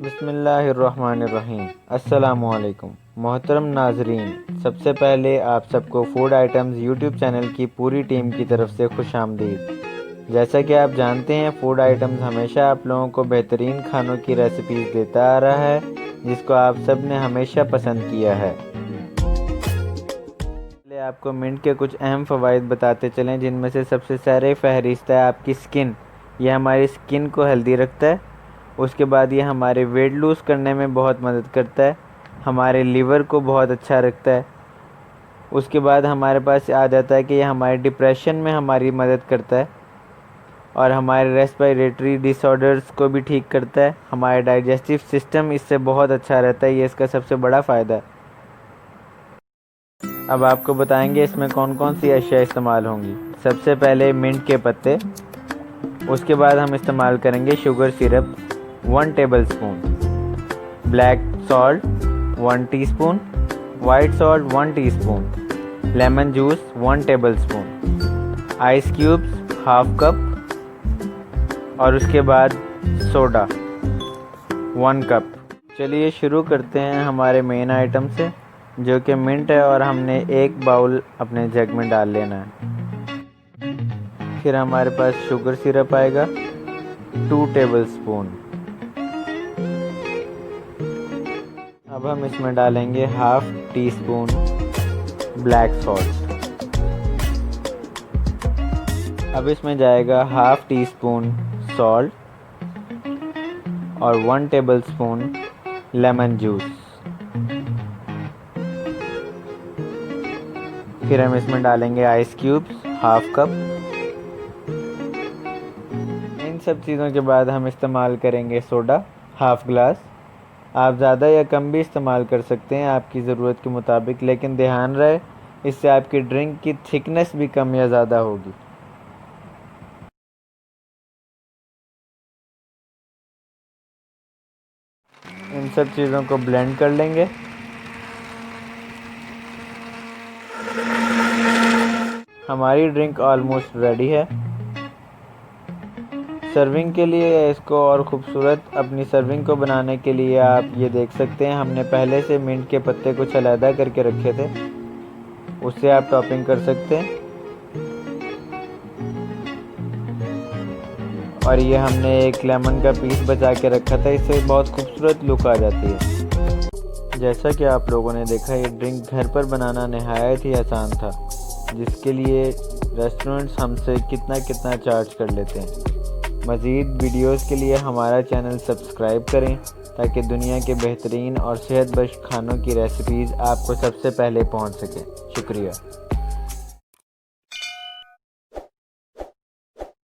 बिस्मिल्लाहिर्रहमानिर्रहीम। अस्सलामुअलैकुम मोहतरम नाजरीन, सबसे पहले आप सबको फूड आइटम्स यूट्यूब चैनल की पूरी टीम की तरफ से खुशामदीद। जैसा कि आप जानते हैं, फूड आइटम्स हमेशा आप लोगों को बेहतरीन खानों की रेसिपीज़ देता आ रहा है, जिसको आप सब ने हमेशा पसंद किया है। पहले आपको मिंट के कुछ अहम फ़वाइद बताते चलें, जिनमें से सबसे सर फहरिस्त है आपकी स्किन। यह हमारी स्किन को हेल्दी रखता है। उसके बाद ये हमारे वेट लूज़ करने में बहुत मदद करता है, हमारे लीवर को बहुत अच्छा रखता है। उसके बाद हमारे पास आ जाता है कि ये हमारे डिप्रेशन में हमारी मदद करता है और हमारे रेस्पिरेटरी डिसऑर्डर्स को भी ठीक करता है। हमारे डाइजेस्टिव सिस्टम इससे बहुत अच्छा रहता है, ये इसका सबसे बड़ा फ़ायदा है। अब आपको बताएंगे इसमें कौन कौन सी अशिया इस्तेमाल होंगी। सबसे पहले मिंट के पत्ते, उसके बाद हम इस्तेमाल करेंगे sugar syrup 1 tablespoon, black salt 1 teaspoon, white salt 1 teaspoon, lemon juice 1 tablespoon, ice cubes half cup और उसके बाद सोडा 1 कप। चलिए शुरू करते हैं हमारे मेन आइटम से, जो कि मिंट है, और हमने 1 बाउल अपने जग में डाल लेना है। फिर हमारे पास शुगर सिरप आएगा 2 टेबलस्पून। अब हम इसमें डालेंगे half tea spoon black salt. अब इसमें जाएगा हाफ टी स्पून सॉल्ट और 1 टेबलस्पून लेमन जूस। फिर हम इसमें डालेंगे आइस क्यूब्स हाफ कप। इन सब चीज़ों के बाद हम इस्तेमाल करेंगे सोडा हाफ ग्लास। आप ज़्यादा या कम भी इस्तेमाल कर सकते हैं आपकी ज़रूरत के मुताबिक, लेकिन ध्यान रहे इससे आपकी ड्रिंक की थिकनेस भी कम या ज़्यादा होगी। इन सब चीज़ों को ब्लेंड कर लेंगे। हमारी ड्रिंक ऑलमोस्ट रेडी है। सर्विंग के लिए इसको और ख़ूबसूरत अपनी सर्विंग को बनाने के लिए आप ये देख सकते हैं, हमने पहले से मिंट के पत्ते कुछ अलहदा करके रखे थे, उससे आप टॉपिंग कर सकते हैं। और ये हमने एक लेमन का पीस बचा के रखा था, इससे बहुत खूबसूरत लुक आ जाती है। जैसा कि आप लोगों ने देखा, ये ड्रिंक घर पर बनाना नहायत ही आसान था, जिसके लिए रेस्टोरेंट्स हमसे कितना कितना चार्ज कर लेते हैं। मज़ीद वीडियोस के लिए हमारा चैनल सब्सक्राइब करें, ताकि दुनिया के बेहतरीन और सेहत बख्श खानों की रेसिपीज़ आपको सबसे पहले पहुंच सकें। शुक्रिया।